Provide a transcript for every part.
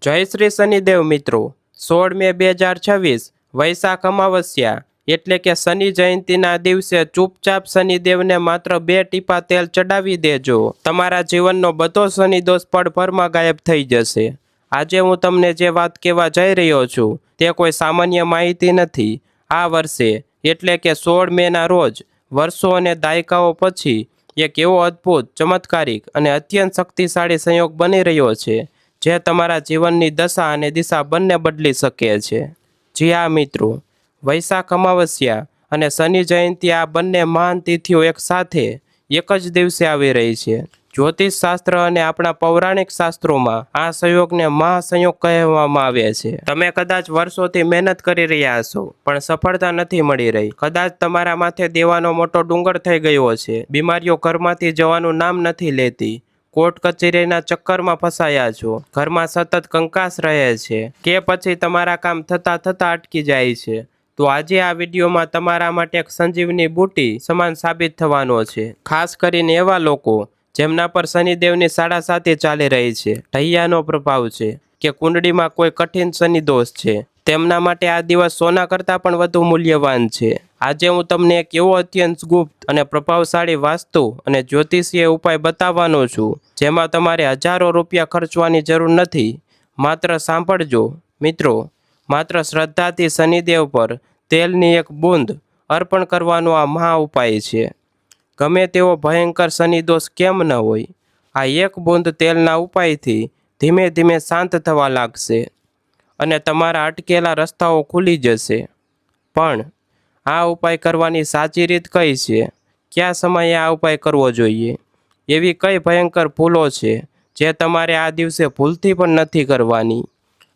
જય શ્રી શનિદેવ મિત્રો। 16 મે 2026 વૈશાખ અમાવસ્યા એટલે કે શનિ જયંતીના દિવસે ચૂપચાપ શનિદેવને માત્ર 2 ટીપા તેલ ચડાવી દેજો। તમારા જીવનનો બધો શનિ દોષ પળભરમાં ગાયબ થઈ જશે। આજે હું તમને જે વાત કહેવા જઈ રહ્યો છું તે કોઈ સામાન્ય માહિતી નથી। આ વર્ષે એટલે કે 16 મેના રોજ વર્ષો અને દાયકાઓ પછી એક એવો અદ્ભુત, ચમત્કારિક અને અત્યંત શક્તિશાળી સંયોગ બની રહ્યો છે જે તમારા જીવનની દશા અને દિશા બંને બદલી શકે છે। જી હા મિત્રો, વૈશાખ અમાવસ્યા અને શનિ જયંતી આ બંને મહાન તિથિઓ એક સાથે એક જ દિવસે આવી રહી છે। જ્યોતિષ શાસ્ત્ર અને આપણા પૌરાણિક શાસ્ત્રોમાં આ સંયોગને મહાસંયોગ કહેવામાં આવે છે। તમે કદાચ વર્ષોથી મહેનત કરી રહ્યા હશો પણ સફળતા નથી મળી રહી। કદાચ તમારા માથે દેવાનો મોટો ડુંગર થઈ ગયો છે। બીમારીઓ ઘરમાંથી જવાનું નામ નથી લેતી। કોર્ટ કચેરીના ચક્કરમાં ફસાયા છો। ઘરમાં સતત કંકાસ રહે છે કે પછી તમારા કામ થતા થતા અટકી જાય છે। તો આજે આ વિડીયોમાં તમારા માટે એક સંજીવની બુટી સમાન સાબિત થવાનો છે। ખાસ કરીને એવા લોકો જેમના પર શનિદેવની સાડાસાતી ચાલી રહી છે, ઢૈયાનો પ્રભાવ છે કે કુંડળીમાં કોઈ કઠિન શનિ દોષ છે, તેમના માટે આ દિવસ સોના કરતાં પણ વધુ મૂલ્યવાન છે। આજે હું તમને એક એવો અત્યંત ગુપ્ત અને પ્રભાવશાળી વાસ્તુ અને જ્યોતિષીય ઉપાય બતાવવાનો છું જેમાં તમારે હજારો રૂપિયા ખર્ચવાની જરૂર નથી। માત્ર સાંભળજો મિત્રો, માત્ર શ્રદ્ધાથી શનિદેવ પર તેલની એક બૂંદ અર્પણ કરવાનો આ મહા ઉપાય છે। ગમે તેવો ભયંકર શનિ દોષ કેમ ન હોય, આ એક બૂંદ તેલના ઉપાયથી ધીમે ધીમે શાંત થવા લાગશે અને તમારા અટકેલા રસ્તાઓ ખુલી જશે। પણ આ ઉપાય કરવાની સાચી રીત કઈ છે? કયા સમયે આ ઉપાય કરવો જોઈએ? એવી કઈ ભયંકર ભૂલો છે જે તમારે આ દિવસે ભૂલથી પણ નથી કરવાની?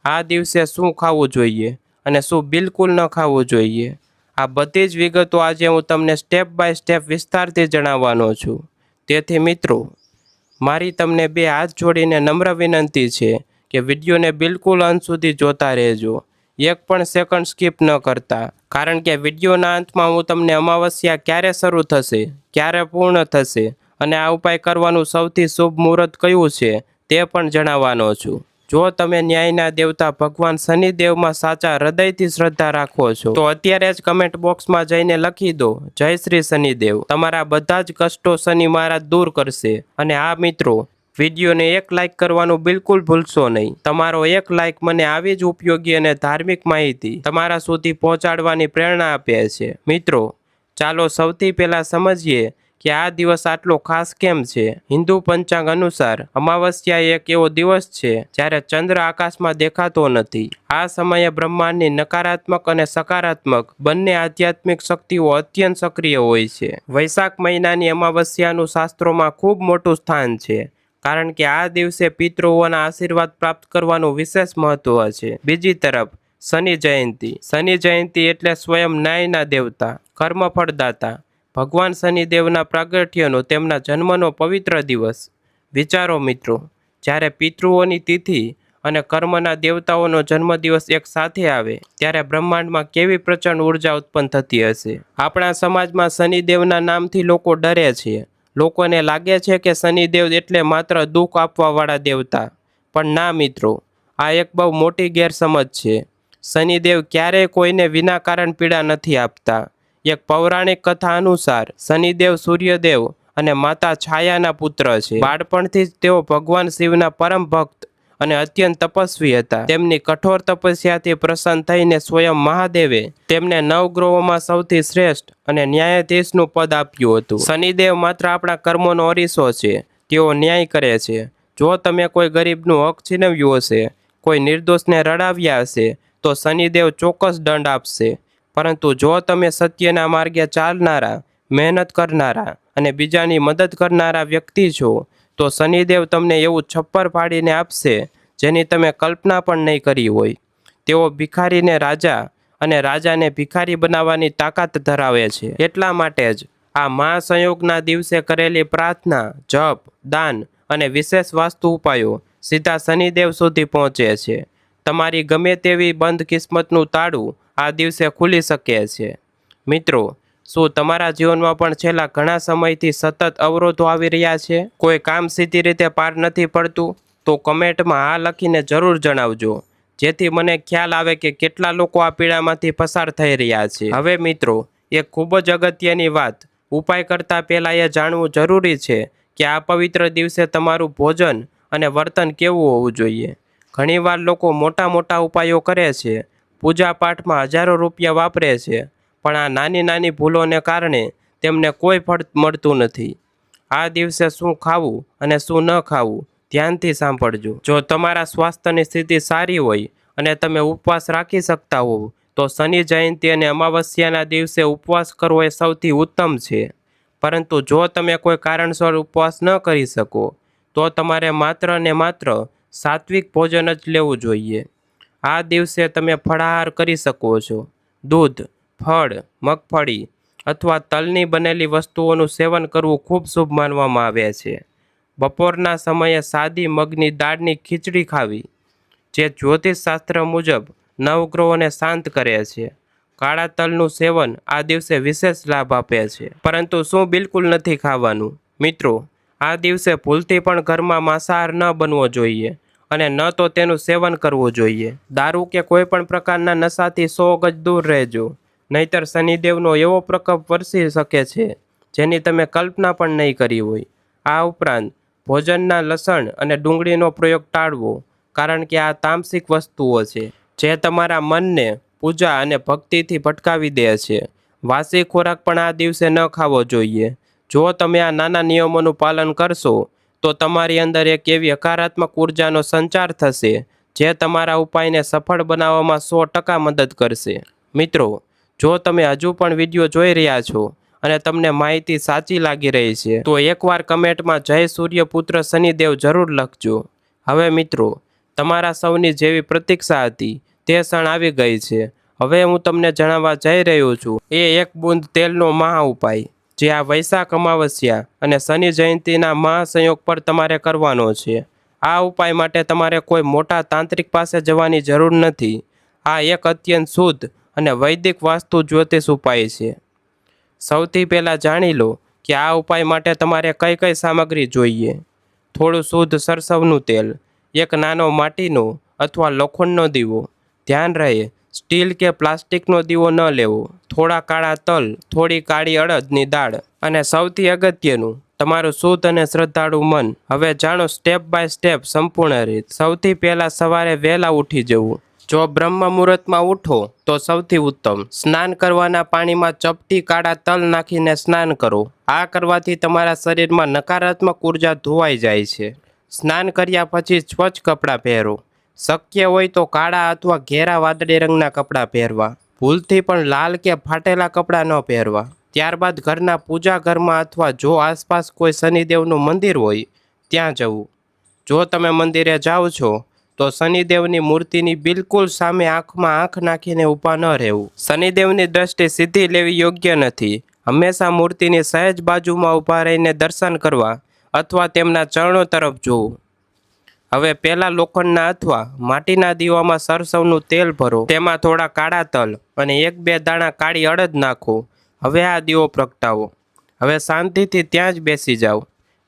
આ દિવસે શું ખાવું જોઈએ અને શું બિલકુલ ન ખાવું જોઈએ? આ બધી જ વિગતો આજે હું તમને સ્ટેપ બાય સ્ટેપ વિસ્તારથી જણાવવાનો છું। તેથી મિત્રો, મારી તમને 2 હાથ જોડીને નમ્ર વિનંતી છે કે વિડીયોને બિલકુલ અંત સુધી જોતા રહેજો, એક પણ સેકન્ડ સ્કીપ ન કરતા, કારણ કે વિડીયોના અંતમાં હું તમને અમાવસ્યા ક્યારે શરૂ થશે, ક્યારે પૂર્ણ થશે અને આ ઉપાય કરવાનું સૌથી શુભ મુહૂર્ત કયું છે તે પણ જણાવવાનો છું। જો તમે ન્યાયના દેવતા ભગવાન શનિદેવમાં સાચા હૃદયથી શ્રદ્ધા રાખો છો તો અત્યારે જ કમેન્ટ બોક્સમાં જઈને લખી દો, જય શ્રી શનિદેવ। તમારા બધા જ કષ્ટો શનિ મહારાજ દૂર કરશે। અને આ મિત્રો, વિડીયોને એક લાઇક કરવાનું બિલકુલ ભૂલશો નહીં। તમારો એક લાઇક મને આવી જ ઉપયોગી અને ધાર્મિક માહિતી તમારા સુધી પહોંચાડવાની પ્રેરણા આપે છે। મિત્રો, ચાલો સૌથી પહેલાં સમજીએ કે આ દિવસ આટલો ખાસ કેમ છે। હિન્દુ પંચાંગ અનુસાર અમાવસ્યા એક એવો દિવસ છે જ્યારે ચંદ્ર આકાશમાં દેખાતો નથી। આ સમયે બ્રહ્માંડની નકારાત્મક અને સકારાત્મક બંને આધ્યાત્મિક શક્તિઓ અત્યંત સક્રિય હોય છે। વૈશાખ મહિનાની અમાવસ્યાનું શાસ્ત્રોમાં ખૂબ મોટું સ્થાન છે કારણ કે આ દિવસે પિતૃઓના આશીર્વાદ પ્રાપ્ત કરવાનું વિશેષ મહત્વ છે। બીજી તરફ શનિ જયંતી એટલે સ્વયં ન્યાયના દેવતા, કર્મફળદાતા ભગવાન શનિદેવના પ્રાગટ્યનો, તેમના જન્મનો પવિત્ર દિવસ। વિચારો મિત્રો, જ્યારે પિતૃઓની તિથિ અને કર્મના દેવતાઓનો જન્મદિવસ એક સાથે આવે ત્યારે બ્રહ્માંડમાં કેવી પ્રચંડ ઉર્જા ઉત્પન્ન થતી હશે। આપણા સમાજમાં શનિદેવના નામથી લોકો ડરે છે। લોકોને લાગે છે કે શનિદેવ એટલે માત્ર દુઃખ આપવાવાળા દેવતા, પણ ના મિત્રો, આ એક બહુ મોટી ગેરસમજ છે। શનિદેવ ક્યારેય કોઈને વિના કારણ પીડા નથી આપતા। એક પૌરાણિક કથા અનુસાર શનિદેવ સૂર્યદેવ અને માતા છાયાના પુત્ર છે। બાળપણથી જ તેઓ ભગવાન શિવના પરમ ભક્ત અને અત્યંત તપસ્વી હતા। તેમની કઠોર તપસ્યાથી પ્રસન્ન થઈને સ્વયં મહાદેવે તેમને નવગ્રહોમાં સૌથી શ્રેષ્ઠ અને ન્યાયાધીશનું પદ આપ્યું હતું। શનિદેવ માત્ર આપણા કર્મોનો અરીસો છે, તેઓ ન્યાય કરે છે। જો તમે કોઈ ગરીબનું હક છીનવ્યું હશે, કોઈ નિર્દોષને રડાવ્યા હશે તો શનિદેવ ચોક્કસ દંડ આપશે। પરંતુ જો તમે સત્યના માર્ગે ચાલનારા, મહેનત કરનારા અને બીજાની મદદ કરનારા વ્યક્તિ છો તો શનિદેવ તમને એવું છપ્પર ફાડીને આપશે જેની તમે કલ્પના પણ નહીં કરી હોય। તેઓ ભિખારીને રાજા અને રાજાને ભિખારી બનાવવાની તાકાત ધરાવે છે। એટલા માટે જ આ મહાસંયોગના દિવસે કરેલી પ્રાર્થના, જપ, દાન અને વિશેષ વાસ્તુ ઉપાયો સીધા શનિદેવ સુધી પહોંચે છે। તમારી ગમે તેવી બંધ કિસ્મતનું તાળું આ દિવસે ખુલી શકે છે। મિત્રો, શું તમારા જીવનમાં પણ છેલ્લા ઘણા સમયથી સતત અવરોધો આવી રહ્યા છે? કોઈ કામ સીધી રીતે પાર નથી પડતું, તો કમેન્ટમાં હા લખીને જરૂર જણાવજો, જેથી મને ખ્યાલ આવે કે કેટલા લોકો આ પીડામાંથી પસાર થઈ રહ્યા છે. હવે મિત્રો, એક ખૂબ જ અગત્યની વાત, ઉપાય કરતાં પહેલાં એ જાણવું જરૂરી છે કે આ પવિત્ર દિવસે તમારું ભોજન અને વર્તન કેવું હોવું જોઈએ. ઘણીવાર લોકો મોટા મોટા ઉપાયો કરે છે, પૂજા પાઠમાં હજારો રૂપિયા વાપરે છે, પણ આ નાની નાની ભૂલોને કારણે તેમને કોઈ ફળ મળતું નથી. આ દિવસે શું ખાવું અને શું ન ખાવું ધ્યાનથી સાંભળજો. જો તમારા સ્વાસ્થ્યની સ્થિતિ સારી હોય અને તમે ઉપવાસ રાખી શકતા હોવ તો શનિ જયંતિ અને અમાવસ્યાના દિવસે ઉપવાસ કરવો એ સૌથી ઉત્તમ છે. પરંતુ જો તમે કોઈ કારણસર ઉપવાસ ન કરી શકો તો તમારે માત્ર ને માત્ર સાત્વિક ભોજન જ લેવું જોઈએ. આ દિવસે તમે ફળાહાર કરી શકો છો. દૂધ, ફળ, મગફળી અથવા તલની બનેલી વસ્તુઓનું સેવન કરવું ખૂબ શુભ માનવામાં આવે છે. બપોરના સમયે સાદી મગની દાળની ખીચડી ખાવી, જે જ્યોતિષશાસ્ત્ર મુજબ નવગ્રહોને શાંત કરે છે. કાળા તલનું સેવન આ દિવસે વિશેષ લાભ આપે છે. પરંતુ શું બિલકુલ નથી ખાવાનું? મિત્રો, આ દિવસે ભૂલથી પણ ઘરમાં માંસાહાર ન બનવો જોઈએ અને ન તો તેનું સેવન કરવું જોઈએ. દારૂ કે કોઈ પણ પ્રકારના નશાથી 100 ગજ દૂર રહેજો, નહીતર શનિદેવનો એવો પ્રકોપ વરસી શકે છે જેની તમે કલ્પના પણ નહીં કરી હોય. આ ઉપરાંત ભોજનના લસણ અને ડુંગળીનો પ્રયોગ ટાળવો, કારણ કે આ તામસિક વસ્તુઓ છે જે તમારા મનને પૂજા અને ભક્તિથી ભટકાવી દે છે. વાસી ખોરાક પણ આ દિવસે ન ખાવો જોઈએ. જો તમે આ નાના નિયમોનું પાલન કરશો તો તમારી અંદર એક એવી હકારાત્મક ઉર્જાનો સંચાર થશે જે તમારા ઉપાયને સફળ બનાવવામાં 100% મદદ કરશે. મિત્રો, જો તમે હજુ પણ વિડીયો જોઈ રહ્યા છો અને તમને માહિતી સાચી લાગી રહી છે તો એકવાર કમેન્ટમાં જય સૂર્યપુત્ર શનિદેવ જરૂર લખજો. હવે મિત્રો, તમારા સૌની જેવી પ્રતીક્ષા હતી તે ક્ષણ આવી ગઈ છે. હવે હું તમને જણાવવા જઈ રહ્યો છું એ 1 બૂંદ તેલનો મહા ઉપાય, જે આ વૈશાખ અમાવસ્યા અને શનિ જયંતિના મહાસંયોગ પર તમારે કરવાનો છે. આ ઉપાય માટે તમારે કોઈ મોટા તાંત્રિક પાસે જવાની જરૂર નથી. આ એક અત્યંત શુદ્ધ અને વૈદિક વાસ્તુ જ્યોતિષ ઉપાય છે. સૌથી પહેલાં જાણી લો કે આ ઉપાય માટે તમારે કઈ કઈ સામગ્રી જોઈએ. થોડું શુદ્ધ સરસવનું તેલ, એક નાનો માટીનો અથવા લોખંડનો દીવો, ધ્યાન રહે સ્ટીલ કે પ્લાસ્ટિકનો દીવો ન લેવો, થોડા કાળા તલ, થોડી કાળી અડદની દાળ અને સૌથી અગત્યનું તમારું શુદ્ધ અને શ્રદ્ધાળુ મન. હવે જાણો સ્ટેપ બાય સ્ટેપ સંપૂર્ણ રીત. સૌથી પહેલાં સવારે વહેલા ઉઠી જવું. જો બ્રહ્મ મુહૂર્તમાં ઉઠો તો સૌથી ઉત્તમ. સ્નાન કરવાના પાણીમાં ચપટી કાળા તલ નાખીને સ્નાન કરો. આ કરવાથી તમારા શરીરમાં નકારાત્મક ઉર્જા ધોવાઈ જાય છે. સ્નાન કર્યા પછી સ્વચ્છ કપડાં પહેરો. શક્ય હોય તો કાળા અથવા ઘેરા વાદળી રંગના કપડાં પહેરવા. ભૂલથી પણ લાલ કે ફાટેલા કપડાં ન પહેરવા. ત્યારબાદ ઘરના પૂજા ઘરમાં અથવા જો આસપાસ કોઈ શનિદેવનું મંદિર હોય ત્યાં જવું. જો તમે મંદિરે જાઓ છો તો શનિદેવની મૂર્તિની બિલકુલ સામે આંખમાં આંખ નાખીને ઊભા ન રહેવું. શનિદેવની દ્રષ્ટિ સીધી લેવી યોગ્ય નથી. હંમેશા મૂર્તિની સહેજ બાજુમાં ઊભા રહીને દર્શન કરવા અથવા તેમના ચરણો તરફ જોવું. હવે પહેલાં લોખંડના અથવા માટીના દીવામાં સરસવનું તેલ ભરો. તેમાં થોડા કાળા તલ અને 1-2 દાણા કાળી અડદ નાખો. હવે આ દીવો પ્રગટાવો. હવે શાંતિથી ત્યાં જ બેસી જાઓ.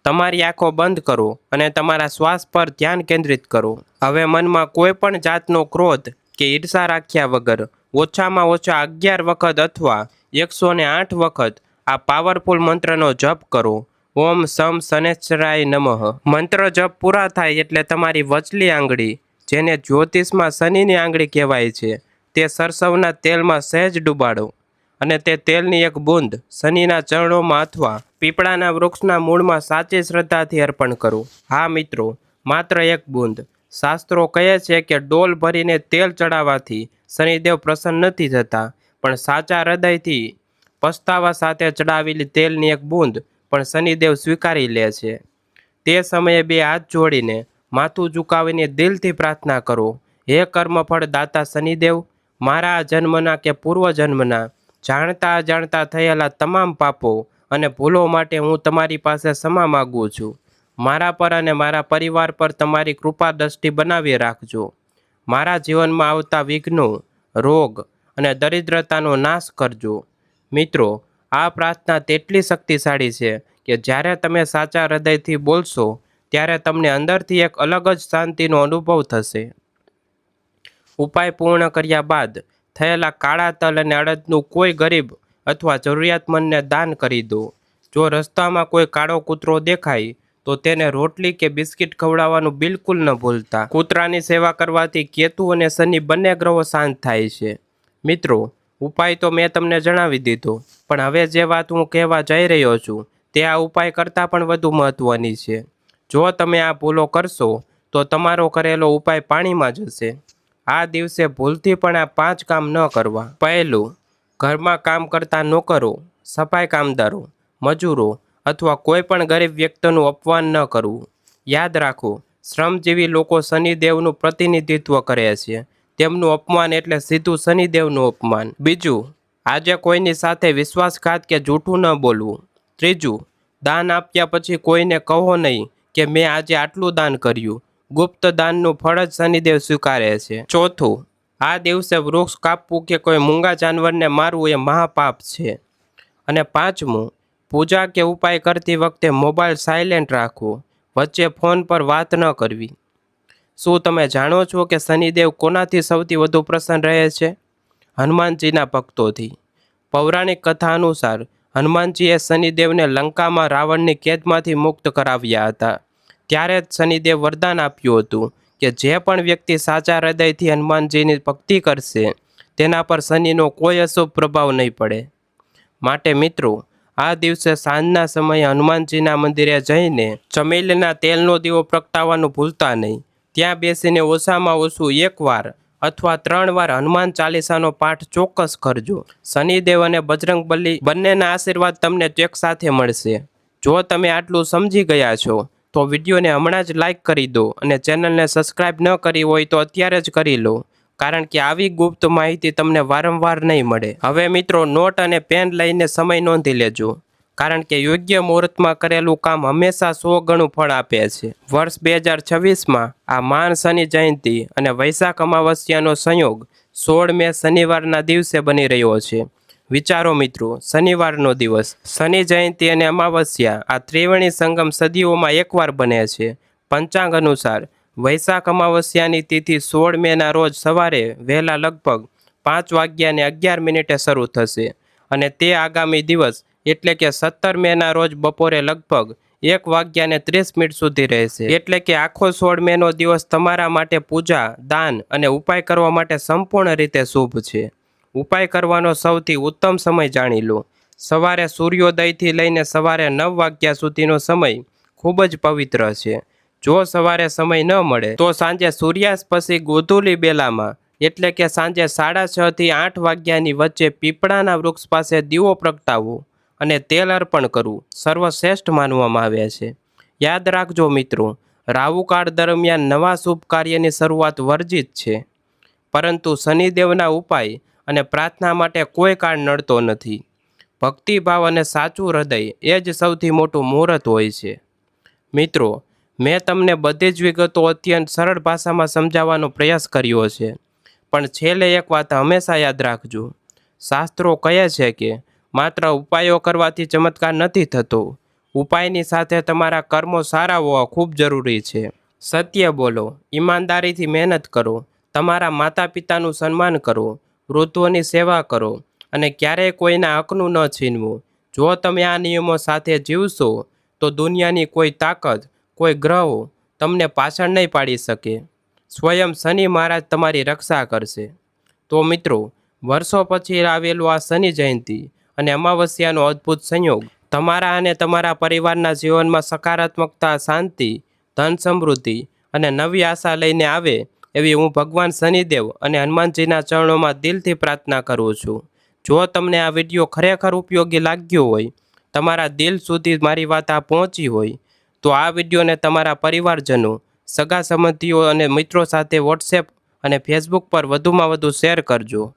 તમારી આંખો બંધ કરો અને તમારા શ્વાસ પર ધ્યાન કેન્દ્રિત કરો. હવે મનમાં કોઈ પણ જાતનો ક્રોધ કે ઈર્ષા રાખ્યા વગર ઓછામાં ઓછા 11 વખત અથવા 108 વખત આ પાવરફુલ મંત્રનો જપ કરો. ઓમ સમ શનૈશ્ચરાય નમઃ. મંત્ર જપ પૂરા થાય એટલે તમારી વચલી આંગળી, જેને જ્યોતિષમાં શનિની આંગળી કહેવાય છે, તે સરસવના તેલમાં સહેજ ડૂબાડો અને તે તેલની 1 બૂંદ શનિના ચરણોમાં અથવા પીપળાના વૃક્ષના મૂળમાં સાચી શ્રદ્ધાથી અર્પણ કરો. હા મિત્રો, માત્ર 1 બૂંદ. શાસ્ત્રો કહે છે કે ડોલ ભરીને તેલ ચડાવવાથી શનિદેવ પ્રસન્ન નથી થતા, પણ સાચા હૃદયથી પસ્તાવા સાથે ચડાવેલી તેલની 1 બૂંદ પણ શનિદેવ સ્વીકારી લે છે. તે સમયે 2 હાથ જોડીને માથું ઝુકાવીને દિલથી પ્રાર્થના કરો. હે કર્મફળ દાતા શનિદેવ, મારા આ જન્મના કે પૂર્વજન્મના જાણતા અજાણતા થયેલા તમામ પાપો અને ભૂલો માટે હું તમારી પાસે ક્ષમા માગું છું. મારા પર અને મારા પરિવાર પર તમારી કૃપા દ્રષ્ટિ બનાવી રાખજો. મારા જીવનમાં આવતા વિઘ્નો, રોગ અને દરિદ્રતાનો નાશ કરજો. મિત્રો, આ પ્રાર્થના તેટલી શક્તિશાળી છે કે જ્યારે તમે સાચા હૃદયથી બોલશો ત્યારે તમને અંદરથી એક અલગ જ શાંતિનો અનુભવ થશે. ઉપાય પૂર્ણ કર્યા બાદ થયેલા કાળા તલ અને અડદનું કોઈ ગરીબ અથવા જરૂરિયાતમંદને દાન કરી દો. જો રસ્તામાં કોઈ કાળો કૂતરો દેખાય તો તેને રોટલી કે બિસ્કિટ ખવડાવવાનું બિલકુલ ન ભૂલતા. કૂતરાની સેવા કરવાથી કેતુ અને શનિ બંને ગ્રહો શાંત થાય છે. મિત્રો, ઉપાય તો મેં તમને જણાવી દીધો, પણ હવે જે વાત હું કહેવા જઈ રહ્યો છું તે આ ઉપાય કરતાં પણ વધુ મહત્ત્વની છે. જો તમે આ ભૂલો કરશો તો તમારો કરેલો ઉપાય પાણીમાં જશે. આ દિવસે ભૂલથી પણ આ 5 કામ ન કરવા. પહેલું, ઘરમાં કામ કરતા નોકરો, સફાઈ કામદારો, મજૂરો અથવા કોઈ પણ ગરીબ વ્યક્તિનું અપમાન ન કરવું. યાદ રાખો, શ્રમજીવી લોકો શનિદેવનું પ્રતિનિધિત્વ કરે છે. તેમનું અપમાન એટલે સીધું શનિદેવનું અપમાન. બીજું, આજે કોઈની સાથે વિશ્વાસઘાત કે જૂઠું ન બોલવું. ત્રીજું, દાન આપ્યા પછી કોઈને કહો નહીં કે મેં આજે આટલું દાન કર્યું. ગુપ્ત દાનનું ફળ જ શનિદેવ સ્વીકારે છે. ચોથું, આ દિવસે વૃક્ષ કાપવું કે કોઈ મૂંગા જાનવરને મારવું એ મહાપાપ છે. અને પાંચમું, પૂજા કે ઉપાય કરતી વખતે મોબાઈલ સાયલેન્ટ રાખવો. વચ્ચે ફોન પર વાત ન કરવી. શું તમે જાણો છો કે શનિદેવ કોનાથી સૌથી વધુ પ્રસન્ન રહે છે? હનુમાનજીના ભક્તોથી. પૌરાણિક કથા અનુસાર હનુમાનજીએ શનિદેવને લંકામાં રાવણની કેદમાંથી મુક્ત કરાવ્યા હતા. ત્યારે જ શનિદેવ વરદાન આપ્યું હતું કે જે પણ વ્યક્તિ સાચા હૃદયથી હનુમાનજીની ભક્તિ કરશે તેના પર શનિનો કોઈ અશુભ પ્રભાવ નહીં પડે. માટે મિત્રો, આ દિવસે સાંજના સમયે હનુમાનજીના મંદિરે જઈને ચમેલીના તેલનો દીવો પ્રગટાવવાનું ભૂલતા નહીં. ત્યાં બેસીને ઓછામાં ઓછું 1 વાર અથવા 3 વાર હનુમાન ચાલીસાનો પાઠ ચોક્કસ કરજો. શનિદેવ અને બજરંગબલી બંનેના આશીર્વાદ તમને એક સાથે મળશે. જો તમે આટલું સમજી ગયા છો તો વિડીયોને હમણાં જ લાઈક કરી દો અને ચેનલને સબસ્ક્રાઈબ ન કરી હોય તો અત્યારે જ કરી લો, કારણ કે આવી ગુપ્ત માહિતી તમને વારંવાર નહીં મળે. હવે મિત્રો, નોટ અને પેન લઈને સમય નોંધી લેજો, કારણ કે યોગ્ય મુહૂર્તમાં કરેલું કામ હંમેશા 100 ગણું ફળ આપે છે. વર્ષ 2026માં આ મહાન શનિ જયંતિ અને વૈશાખ અમાવસ્યાનો સંયોગ 16 મે શનિવારના દિવસે બની રહ્યો છે. વિચારો મિત્રો, શનિવારનો દિવસ, શનિ જયંતિ અને અમાવસ્યા આ ત્રિવેણી સંગમ સદીઓમાં એકવાર બને છે. પંચાંગ અનુસાર વૈશાખ અમાવસ્યાની તિથિ 16 મેના રોજ સવારે વહેલા લગભગ 5:11 શરૂ થશે અને તે આગામી દિવસ એટલે કે 17 મેના રોજ બપોરે લગભગ 1:30 સુધી રહેશે. એટલે કે આખો 16 મેનો દિવસ તમારા માટે પૂજા, દાન અને ઉપાય કરવા માટે સંપૂર્ણ રીતે શુભ છે. ઉપાય કરવાનો સૌથી ઉત્તમ સમય જાણી લો. સવારે સૂર્યોદયથી લઈને સવારે 9 વાગ્યા સુધીનો સમય ખૂબ જ પવિત્ર છે. જો સવારે સમય ન મળે તો સાંજે સૂર્યાસ્ત પછી ગોધૂલી બેલામાં એટલે કે સાંજે 6:30 થી 8 વાગ્યાની વચ્ચે પીપળાના વૃક્ષ પાસે દીવો પ્રગટાવવો અને તેલ અર્પણ કરવું સર્વશ્રેષ્ઠ માનવામાં આવે છે. યાદ રાખજો મિત્રો, રાહુકાળ દરમિયાન નવા શુભ કાર્યની શરૂઆત વર્જિત છે, પરંતુ શનિદેવના ઉપાય અને પ્રાર્થના માટે કોઈ કાળ નડતો નથી. ભક્તિભાવ અને સાચું હૃદય એ જ સૌથી મોટું મુહૂર્ત હોય છે. મિત્રો, મેં તમને બધી જ વિગતો અત્યંત સરળ ભાષામાં સમજાવવાનો પ્રયાસ કર્યો છે, પણ છેલ્લે એક વાત હંમેશા યાદ રાખજો. શાસ્ત્રો કહે છે કે માત્ર ઉપાયો કરવાથી ચમત્કાર નથી થતો. ઉપાયની સાથે તમારા કર્મો સારા હોવા ખૂબ જરૂરી છે. સત્ય બોલો, ઈમાનદારીથી મહેનત કરો, તમારા માતા પિતાનું સન્માન કરો, વૃદ્ધોની સેવા કરો અને ક્યારેય કોઈના હકનું ન છીનવું. જો તમે આ નિયમો સાથે જીવશો તો દુનિયાની કોઈ તાકાત, કોઈ ગ્રહો તમને પાછળ નહીં પાડી શકે. સ્વયં શનિ મહારાજ તમારી રક્ષા કરશે. તો મિત્રો, વર્ષો પછી આવેલું આ શનિ જયંતિ અને અમાવસ્યાનો અદ્ભુત સંયોગ તમારા અને તમારા પરિવારના જીવનમાં સકારાત્મકતા, શાંતિ, ધન સમૃદ્ધિ અને નવી આશા લઈને આવે એવી હું ભગવાન શનિદેવ અને હનુમાનજીના ચરણોમાં દિલથી પ્રાર્થના કરું છું. જો તમને આ વિડીયો ખરેખર ઉપયોગી લાગ્યો હોય, તમારા દિલ સુધી મારી વાત આ પહોંચી હોય, તો આ વિડીયોને તમારા પરિવારજનો, સગા સંબંધીઓ અને મિત્રો સાથે વોટ્સએપ અને ફેસબુક પર વધુમાં વધુ શેર કરજો.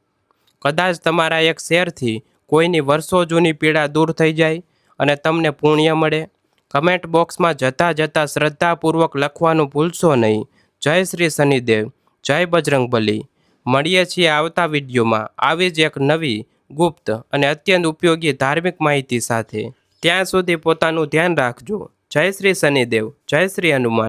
કદાચ તમારા એક શેરથી કોઈની વર્ષો જૂની પીડા દૂર થઈ જાય અને તમને પુણ્ય મળે. કમેન્ટ બોક્સમાં જતાં શ્રદ્ધાપૂર્વક લખવાનું ભૂલશો નહીં. જય શ્રી શનિદેવ, જય બજરંગબલી. મળીએ છીએ આવતા વિડીયોમાં આવી જ એક નવી, ગુપ્ત અને અત્યંત ઉપયોગી ધાર્મિક માહિતી સાથે. ત્યાં સુધી પોતાનું ધ્યાન રાખજો. જય શ્રી શનિદેવ, જય શ્રી હનુમાન.